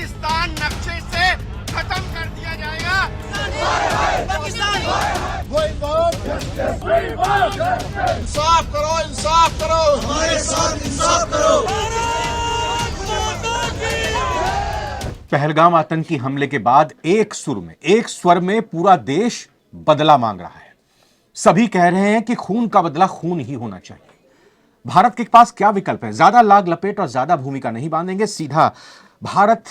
पाकिस्तान नक्शे से खत्म कर दिया जाएगा। इंसाफ करो, इंसाफ करो, हमारे साथ इंसाफ करो। पहलगाम आतंकी हमले के बाद एक स्वर में पूरा देश बदला मांग रहा है। सभी कह रहे हैं कि खून का बदला खून ही होना चाहिए। भारत के पास क्या विकल्प है? ज्यादा लाग लपेट और ज्यादा भूमिका नहीं बांधेंगे, सीधा भारत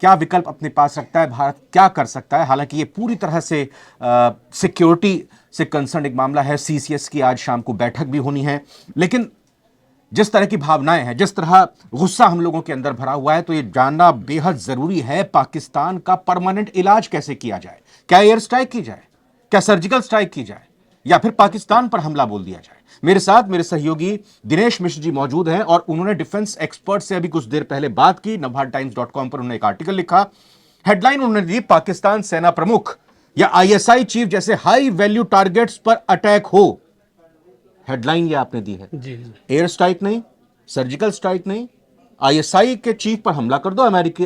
क्या विकल्प अपने पास रखता है, भारत क्या कर सकता है। हालांकि ये पूरी तरह से सिक्योरिटी से कंसर्न एक मामला है। सीसीएस की आज शाम को बैठक भी होनी है, लेकिन जिस तरह की भावनाएं हैं, जिस तरह गुस्सा हम लोगों के अंदर भरा हुआ है, तो ये जानना बेहद जरूरी है पाकिस्तान का परमानेंट इलाज कैसे किया जाए। क्या एयर स्ट्राइक की जाए, क्या सर्जिकल स्ट्राइक की जाए, या फिर पाकिस्तान पर हमला बोल दिया जाए। मेरे साथ मेरे सहयोगी दिनेश मिश्र जी मौजूद हैं और उन्होंने डिफेंस एक्सपर्ट से अभी कुछ देर पहले बात की। navbharatimes.com पर उन्होंने एक आर्टिकल लिखा। हेडलाइन उन्होंने दी, पाकिस्तान सेना प्रमुख या आईएसआई चीफ जैसे हाई वैल्यू टारगेट्स पर अटैक हो। हेडलाइन ये आपने दी है जी। एयर स्ट्राइक नहीं, सर्जिकल स्ट्राइक नहीं, आईएसआई के चीफ पर हमला कर दो, अमेरिकी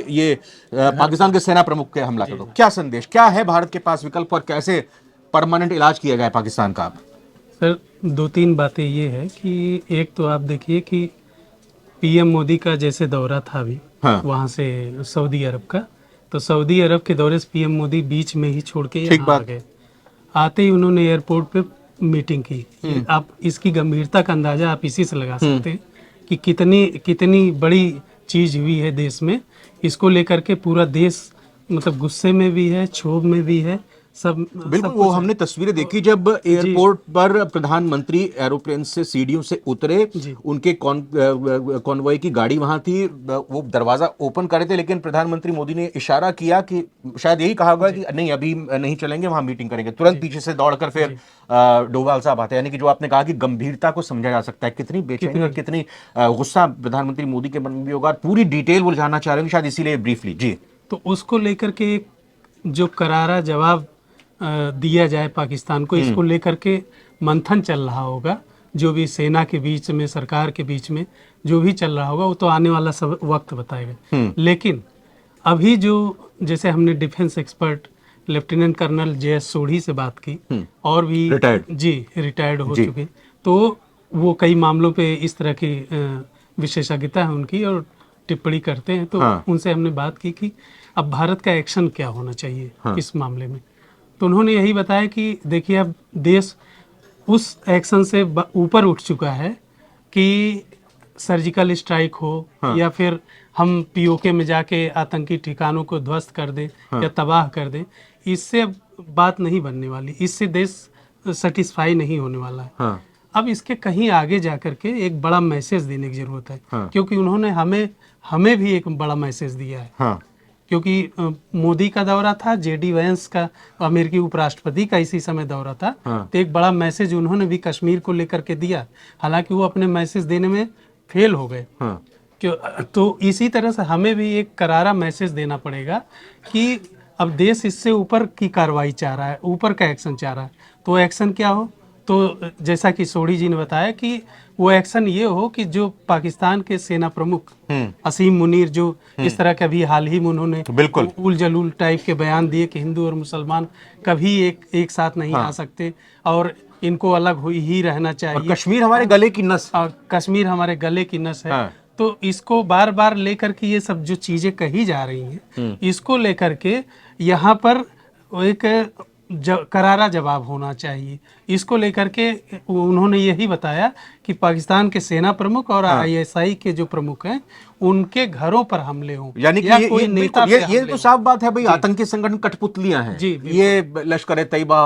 ये पाकिस्तान के सेना प्रमुख के हमला कर दो। क्या संदेश, क्या है भारत के पास विकल्प और कैसे परमानेंट इलाज किया जाए पाकिस्तान का? सर, दो तीन बातें ये है कि एक तो आप देखिए कि पीएम मोदी का जैसे दौरा था अभी, हाँ। वहाँ से सऊदी अरब का, तो सऊदी अरब के दौरे से पीएम मोदी बीच में ही छोड़ के यहाँ आ गए। आते ही उन्होंने एयरपोर्ट पे मीटिंग की। आप इसकी गंभीरता का अंदाजा आप इसी से लगा सकते हैं कि कितनी बड़ी चीज हुई है देश में। इसको लेकर के पूरा देश मतलब गुस्से में भी है, क्षोभ में भी है, सब बिल्कुल। वो हमने तस्वीरें देखी जब एयरपोर्ट पर प्रधानमंत्री एरोप्लेन से सीढ़ियों से उतरे, उनके कॉन्वॉय की गाड़ी वहां थी, वो दरवाजा ओपन कर रहे थे, लेकिन प्रधानमंत्री मोदी ने इशारा किया कि शायद यही कहा होगा कि नहीं अभी नहीं चलेंगे, वहां मीटिंग करेंगे। तुरंत पीछे से दौड़कर फिर डोभाल साहब आते हैं। यानी कि जो आपने कहा कि गंभीरता को समझा जा सकता है, कितनी बेचैनी और कितनी गुस्सा प्रधानमंत्री मोदी के मन में भी होगा। पूरी डिटेल वो जानना चाह रहे हैं शायद, इसीलिए ब्रीफली जी। तो उसको लेकर के जो करारा जवाब दिया जाए पाकिस्तान को, इसको लेकर के मंथन चल रहा होगा। जो भी सेना के बीच में, सरकार के बीच में जो भी चल रहा होगा, वो तो आने वाला सब वक्त बताएगा। लेकिन अभी जो जैसे हमने defence expert lieutenant colonel J S. Sodhi से बात की, और भी रिटायर्ड हो चुके, तो वो कई मामलों पे इस तरह की विशेषज्ञता है उनकी और टिप्पणी करते हैं। तो उनसे हमने बात की कि अब भारत का एक्शन क्या होना चाहिए इस मामले में। तो उन्होंने यही बताया कि देखिए, अब देश उस एक्शन से ऊपर उठ चुका है कि सर्जिकल स्ट्राइक हो या फिर हम पीओके में जाके आतंकी ठिकानों को ध्वस्त कर दें या तबाह कर दें। इससे बात नहीं बनने वाली, इससे देश सेटिस्फाई नहीं होने वाला है। अब इसके कहीं आगे जाकर के एक बड़ा मैसेज देने की जरूरत है, क्योंकि उन्होंने हमें भी एक बड़ा मैसेज दिया है। क्योंकि मोदी का दौरा था, जेडी वैंस का अमेरिकी उपराष्ट्रपति का इसी समय दौरा था, तो एक बड़ा मैसेज उन्होंने भी कश्मीर को लेकर के दिया। हालांकि वो अपने मैसेज देने में फेल हो गए। तो इसी तरह से हमें भी एक करारा मैसेज देना पड़ेगा कि अब देश इससे ऊपर की कार्रवाई चाह रहा है, ऊपर का एक्शन चाह रहा है। तो एक्शन क्या हो? तो जैसा कि सोढ़ी जी ने बताया कि वो एक्शन ये हो कि जो पाकिस्तान के सेना प्रमुख असीम मुनीर, जो इस तरह के अभी हाल ही में उन्होंने उल जलूल टाइप के बयान दिए कि हिंदू और मुसलमान कभी एक साथ नहीं आ सकते और इनको अलग ही रहना चाहिए, और कश्मीर हमारे गले की नस, कश्मीर हमारे गले की नस है। तो इसको बार बार लेकर के ये सब जो चीजें कही जा रही हैं, इसको लेकर के यहाँ पर एक करारा जवाब होना चाहिए। इसको लेकर के उन्होंने यही बताया कि पाकिस्तान के सेना प्रमुख और आईएसआई के जो प्रमुख हैं, उनके घरों पर हमले हों, यानी कि ये तो साफ बात है भाई, आतंकी संगठन कठपुतलियां हैं। ये लश्कर तैयबा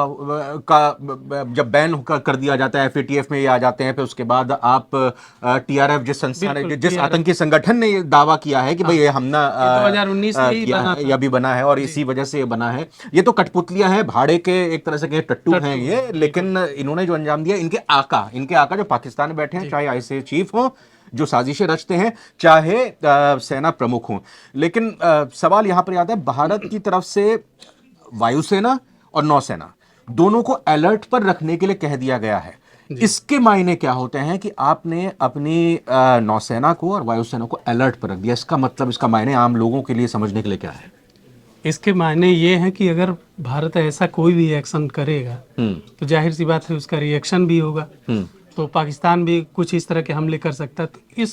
का जब बैन कर दिया जाता है, FATF में ये आ जाते हैं, फिर उसके बाद आप TRF जिस आतंकी संगठन ने ये दावा किया है कि भाई ये हमला 2019 में अभी बना है और इसी वजह से ये बना है, ये तो कठपुतलियां हैं, भाड़े के एक तरह से टट्टू हैं ये। लेकिन इन्होंने जो अंजाम दिया, इनके आका जो पाकिस्तान में बैठे हैं, चाहे आईएसआई चीफ हो, जो साजिशें रचते हैं, चाहे सेना प्रमुख हों। लेकिन सवाल यहां पर आता है, भारत की तरफ से वायुसेना और नौसेना दोनों को अलर्ट पर रखने के लिए कह दिया गया है। इसके मायने क्या होते हैं कि आपने अपनी नौसेना को और वायुसेना को अलर्ट पर रख दिया, इसका मतलब, इसका मायने आम लोगों के लिए समझने के लिए क्या है? इसके मायने ये हैं कि अगर भारत ऐसा कोई भी एक्शन करेगा तो जाहिर सी बात है उसका रिएक्शन भी होगा। तो पाकिस्तान भी कुछ इस तरह के हमले कर सकता है। तो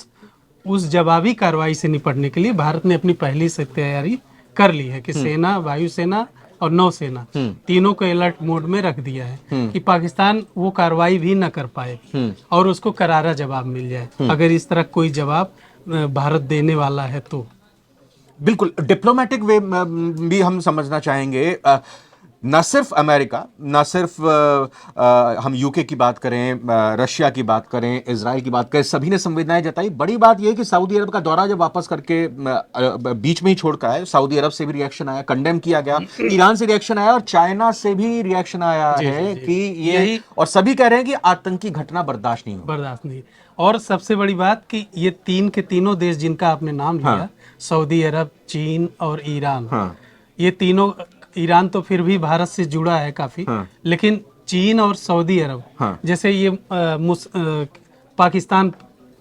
उस जवाबी कार्रवाई से निपटने के लिए भारत ने अपनी पहले से तैयारी कर ली है कि सेना, वायुसेना और नौसेना तीनों को अलर्ट मोड में रख दिया है कि पाकिस्तान वो कार्रवाई भी न कर पाए और उसको करारा जवाब मिल जाए अगर इस तरह कोई जवाब भारत देने वाला है तो। बिल्कुल डिप्लोमेटिक वे भी हम समझना चाहेंगे। न सिर्फ अमेरिका, न सिर्फ हम यूके की बात करें, रशिया की बात करें, इजराइल की बात करें, सभी ने संवेदनाएं जताई। बड़ी बात यह है कि सऊदी अरब का दौरा जब वापस करके बीच में ही छोड़कर आए, सऊदी अरब से भी रिएक्शन आया, कंडेम किया गया, ईरान से रिएक्शन आया और चाइना से भी रिएक्शन आया है कि ये, और सभी कह रहे हैं कि आतंकी घटना बर्दाश्त नहीं हो, बर्दाश्त नहीं। और सबसे बड़ी बात कि ये तीन के तीनों देश जिनका आपने नाम लिया, सऊदी अरब, चीन और ईरान, ये तीनों, ईरान तो फिर भी भारत से जुड़ा है काफी, लेकिन चीन और सऊदी अरब जैसे ये पाकिस्तान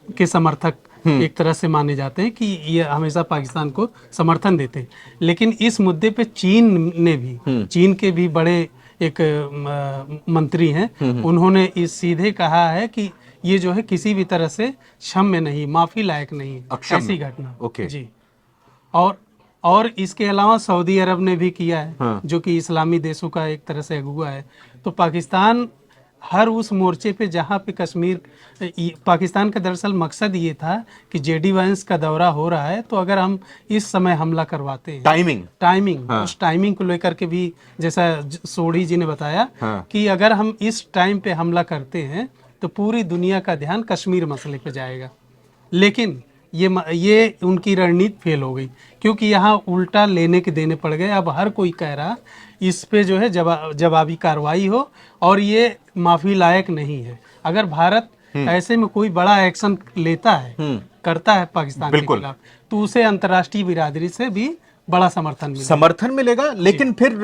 के समर्थक एक तरह से माने जाते हैं कि ये हमेशा पाकिस्तान को समर्थन देते हैं। लेकिन इस मुद्दे पे चीन ने भी, चीन के भी बड़े एक मंत्री हैं, उन्होंने इस सीधे कहा है कि ये जो है किसी भी तरह से क्षम्य नहीं, माफी लायक नहीं है ऐसी घटना। जी। और इसके अलावा सऊदी अरब ने भी किया है, जो कि इस्लामी देशों का एक तरह से अगुआ है। तो पाकिस्तान हर उस मोर्चे पे जहाँ पे कश्मीर, पाकिस्तान का दरअसल मकसद ये था कि जेडी वांस का दौरा हो रहा है तो अगर हम इस समय हमला करवाते हैं, टाइमिंग उस टाइमिंग को लेकर के भी, जैसा सोढ़ी जी ने बताया कि अगर हम इस टाइम पे हमला करते हैं तो पूरी दुनिया का ध्यान कश्मीर मसले पे जाएगा। लेकिन ये उनकी रणनीति फेल हो गई, क्योंकि यहाँ उल्टा लेने के देने पड़ गए। अब हर कोई कह रहा इस पे जो है जवाबी कार्रवाई हो, और ये माफी लायक नहीं है। अगर भारत ऐसे में कोई बड़ा एक्शन लेता है, करता है पाकिस्तान के खिलाफ, तो उसे अंतर्राष्ट्रीय बिरादरी से भी बड़ा समर्थन मिलेगा। लेकिन फिर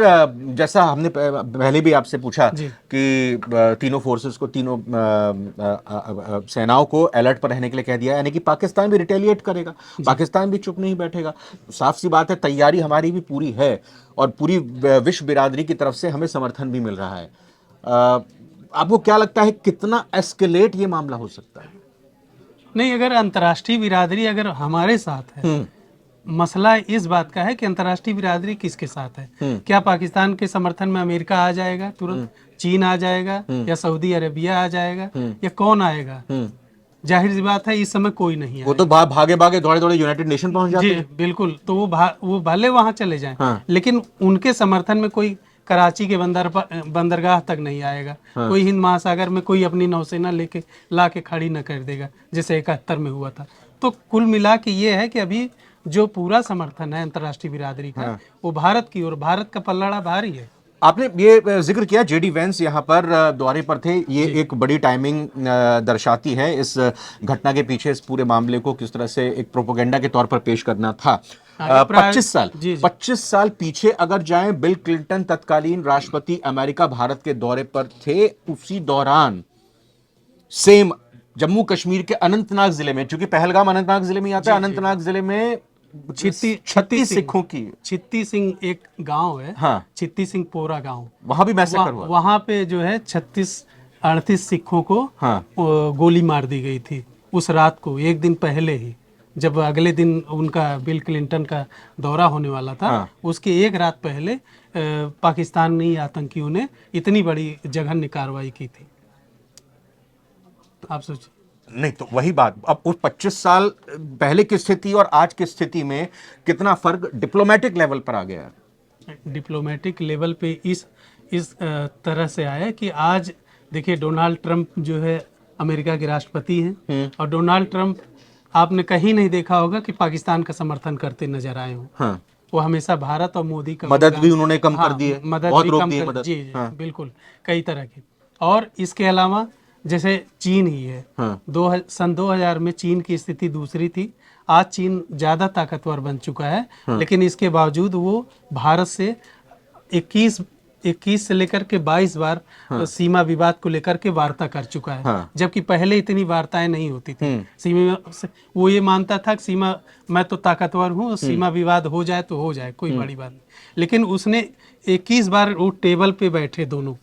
जैसा हमने पहले भी आपसे पूछा कि तीनों फोर्सेस को, तीनों सेनाओं को अलर्ट पर रहने के लिए कह दिया, यानी कि पाकिस्तान भी रिटेलिएट करेगा, पाकिस्तान भी चुप नहीं बैठेगा। साफ सी बात है, तैयारी हमारी भी पूरी है और पूरी विश्व बिरादरी की तरफ से हमें समर्थन भी मिल रहा है। आपको क्या लगता है कितना एस्केलेट ये मामला हो सकता है? नहीं, अगर अंतर्राष्ट्रीय बिरादरी अगर हमारे साथ है, मसला इस बात का है कि अंतर्राष्ट्रीय बिरादरी किसके साथ है। क्या पाकिस्तान के समर्थन में अमेरिका आ जाएगा तुरंत, चीन आ जाएगा, या सऊदी अरेबिया आ जाएगा, या कौन आएगा? जाहिर सी बात है इस समय कोई नहीं है। वो तो भागे भागे दौड़े दौड़े यूनाइटेड नेशन पहुंच जाते हैं। बिल्कुल। तो वो भले वहां चले जाएं, लेकिन उनके समर्थन में कोई कराची के बंदरगाह तक नहीं आएगा। कोई हिंद महासागर में कोई अपनी नौसेना लेके ला के खड़ी न कर देगा, जैसे 71 में हुआ था। तो कुल मिला के ये है कि अभी जो पूरा समर्थन है अंतर्राष्ट्रीय बिरादरी का, वो भारत की, और भारत का पल्लड़ा भारी है। आपने ये जिक्र किया जेडी वेंस यहाँ पर दौरे पर थे, ये एक बड़ी टाइमिंग दर्शाती है इस घटना के पीछे, इस पूरे मामले को किस तरह से एक प्रोपेगेंडा के तौर पर पेश करना था। 25 साल पीछे अगर जाएं, बिल क्लिंटन तत्कालीन राष्ट्रपति अमेरिका भारत के दौरे पर थे। उसी दौरान सेम जम्मू कश्मीर के अनंतनाग जिले में, चूंकि पहलगाम अनंतनाग जिले में आता है, अनंतनाग जिले में छित्ती सिखों की, छित्ती सिंह एक गांव है, छित्ती सिंह पोरा गांव, वहां भी मैसेकर हुआ। वहां पे जो है 38 सिखों को गोली मार दी गई थी उस रात को, एक दिन पहले ही, जब अगले दिन उनका बिल क्लिंटन का दौरा होने वाला था। उसके एक रात पहले पाकिस्तानी आतंकियों ने इतनी बड़ी जघन्य कार्रवाई की थी। आप सोचिए। नहीं तो वही बात, अब उस 25 साल पहले की स्थिति और आज की स्थिति में कितना फर्क डिप्लोमेटिक लेवल पर आ गया है। डिप्लोमेटिक लेवल पे इस तरह से आया कि आज देखिए, डोनाल्ड ट्रंप जो है अमेरिका के राष्ट्रपति हैं, और डोनाल्ड ट्रंप आपने कहीं नहीं देखा होगा कि पाकिस्तान का समर्थन करते नजर आए हों। वो हमेशा भारत और मोदी का मदद भी उन्होंने कम कर दी है, मदद भी कम कर, जी बिल्कुल, कई तरह की। और इसके अलावा जैसे चीन ही है, सन 2000 में चीन की स्थिति दूसरी थी। आज चीन ज्यादा ताकतवर बन चुका है, लेकिन इसके बावजूद वो भारत से 21 21 से लेकर के 22 बार सीमा विवाद को लेकर के वार्ता कर चुका है। हाँ। जबकि पहले इतनी वार्ताएं नहीं होती थी। सीमा वो ये मानता था कि सीमा, मैं तो ताकतवर हूँ, सीमा विवाद हो जाए तो हो जाए, कोई बड़ी बात नहीं। लेकिन उसने 21 बार वो टेबल पे बैठे दोनों,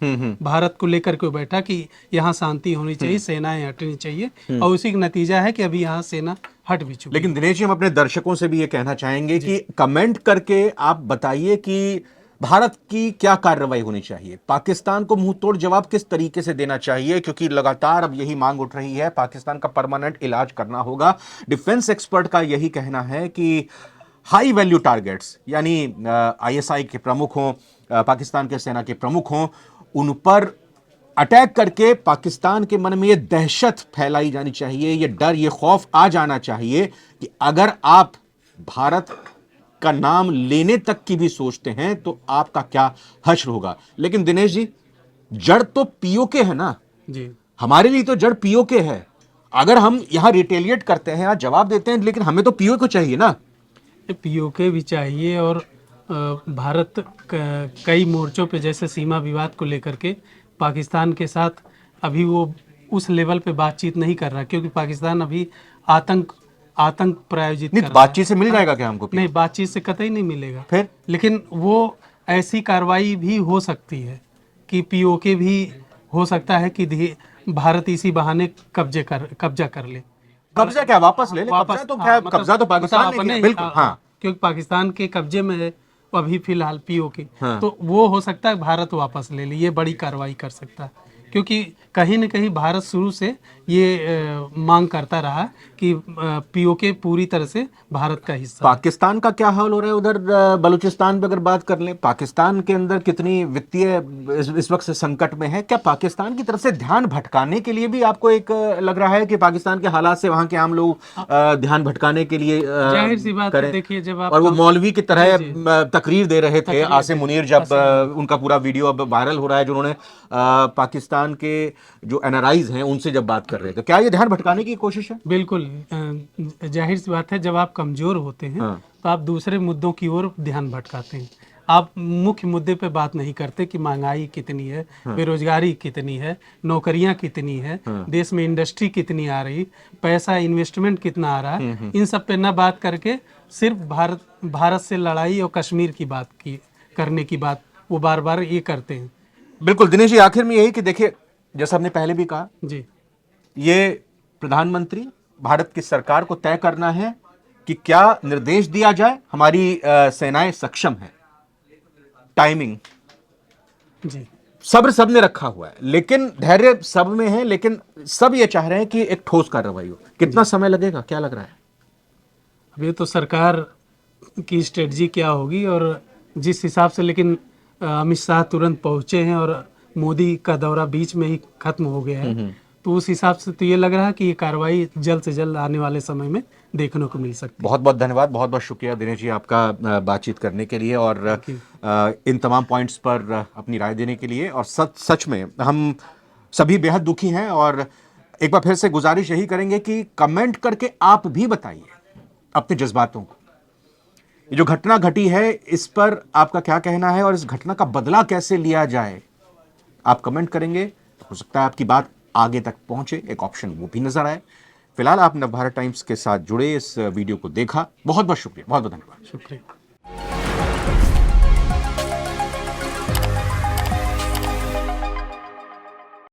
भारत को लेकर के बैठा कि यहाँ शांति होनी चाहिए, सेनाएं हटनी चाहिए, और उसी का नतीजा है कि अभी यहाँ सेना हट भी चुकी। लेकिन दिनेश जी, हम अपने दर्शकों से भी ये कहना चाहेंगे कि कमेंट करके आप बताइए कि भारत की क्या कार्रवाई होनी चाहिए, पाकिस्तान को मुंह तोड़ जवाब किस तरीके से देना चाहिए, क्योंकि लगातार अब यही मांग उठ रही है, पाकिस्तान का परमानेंट इलाज करना होगा। डिफेंस एक्सपर्ट का यही कहना है कि हाई वैल्यू टारगेट्स, यानी आईएसआई के प्रमुख हों, पाकिस्तान के सेना के प्रमुख हों, उन पर अटैक करके पाकिस्तान के मन में ये दहशत फैलाई जानी चाहिए, ये डर, ये खौफ आ जाना चाहिए कि अगर आप भारत का नाम लेने तक की भी सोचते हैं तो आपका क्या हश्र होगा। लेकिन दिनेश जी, जड़ तो पीओके है ना जी। हमारे लिए, तो जड़ पीओके है। अगर हम यहां रिटेलिएट करते हैं, यहां जवाब देते हैं, लेकिन हमें तो पीओके को चाहिए ना। पीओके भी चाहिए, और भारत कई मोर्चों पे, जैसे सीमा विवाद को लेकर के पाकिस्तान के साथ अभी वो उस लेवल पे बातचीत नहीं कर रहा, क्योंकि पाकिस्तान अभी आतंक प्रायोजित कर रहा है। बातचीत से मिल जाएगा क्या हमको? नहीं, बातचीत से कतई नहीं मिलेगा। फिर लेकिन वो ऐसी कार्रवाई भी हो सकती है कि पीओके भी हो सकता है कि भारत इसी बहाने कब्जा कर ले। कब्जा क्या वापस ले ले? कब्जा तो क्या, मतलब कब्जा तो पाकिस्तान ने किया, बिल्कुल। हाँ, क्योंकि पाकिस्तान के कब्जे में है अभी फिलहाल पीओके। हाँ। तो वो हो सकता है भारत वापस ले ले, ये बड़ी कार्रवाई कर सकता है, क्योंकि कहीं न कहीं भारत शुरू से ये मांग करता रहा कि पीओके पूरी तरह से भारत का हिस्सा। पाकिस्तान का क्या हाल हो रहा है उधर बलूचिस्तान पे अगर बात कर लें, पाकिस्तान के अंदर कितनी वित्तीय इस वक्त से संकट में है। क्या पाकिस्तान की तरफ से ध्यान भटकाने के लिए भी आपको एक लग रहा है कि पाकिस्तान के हालात से वहां के आम लोग ध्यान भटकाने के लिए जाहिर सी बात है, देखिए जब आप, और वो मौलवी की तरह तकरीर दे रहे थे, आसिम मुनीर, जब उनका पूरा वीडियो अब वायरल हो रहा है, जिन्होंने पाकिस्तान के जो एनआरआईज हैं उनसे जब बात कर रहे थे, क्या ये ध्यान भटकाने की कोशिश है? बिल्कुल जाहिर सी बात है, जब आप कमजोर होते हैं तो आप दूसरे मुद्दों की ओर ध्यान भटकाते हैं। आप मुख्य मुद्दे पे बात नहीं करते कि महंगाई कितनी है, बेरोजगारी कितनी है, नौकरियां कितनी है, देश में इंडस्ट्री कितनी आ रही, पैसा इन्वेस्टमेंट कितना आ रहा है, इन सब पे ना बात करके सिर्फ भारत से लड़ाई और कश्मीर की बात करने की बात वो बार बार ये करते हैं। बिल्कुल दिनेश जी, आखिर में यही कि देखिए, जैसा हमने पहले भी कहा जी, ये प्रधानमंत्री, भारत की सरकार को तय करना है कि क्या निर्देश दिया जाए। हमारी सेनाएं सक्षम है, टाइमिंग, जी, सब्र सब ने रखा हुआ है, लेकिन धैर्य सब में है, लेकिन सब ये चाह रहे हैं कि एक ठोस कार्रवाई हो। कितना समय लगेगा, क्या लग रहा है? अब ये तो सरकार की स्ट्रेटजी क्या होगी, और जिस हिसाब से, लेकिन अमित शाह तुरंत पहुंचे हैं और मोदी का दौरा बीच में ही खत्म हो गया है, तो उस हिसाब से तो ये लग रहा है कि ये कार्रवाई जल्द से जल्द आने वाले समय में देखने को मिल सकती है। बहुत बहुत धन्यवाद, बहुत बहुत शुक्रिया दिनेश जी आपका बातचीत करने के लिए और इन तमाम पॉइंट्स पर अपनी राय देने के लिए। और सच में हम सभी बेहद दुखी हैं, और एक बार फिर से गुजारिश यही करेंगे कि कमेंट करके आप भी बताइए अपने जज्बातों को। ये जो घटना घटी है, इस पर आपका क्या कहना है और इस घटना का बदला कैसे लिया जाए, आप कमेंट करेंगे तो हो सकता है आपकी बात आगे तक पहुंचे, एक ऑप्शन वो भी नजर आए। फिलहाल आप नवभारत टाइम्स के साथ जुड़े, इस वीडियो को देखा, बहुत बहुत शुक्रिया, बहुत बहुत धन्यवाद। शुक्रिया।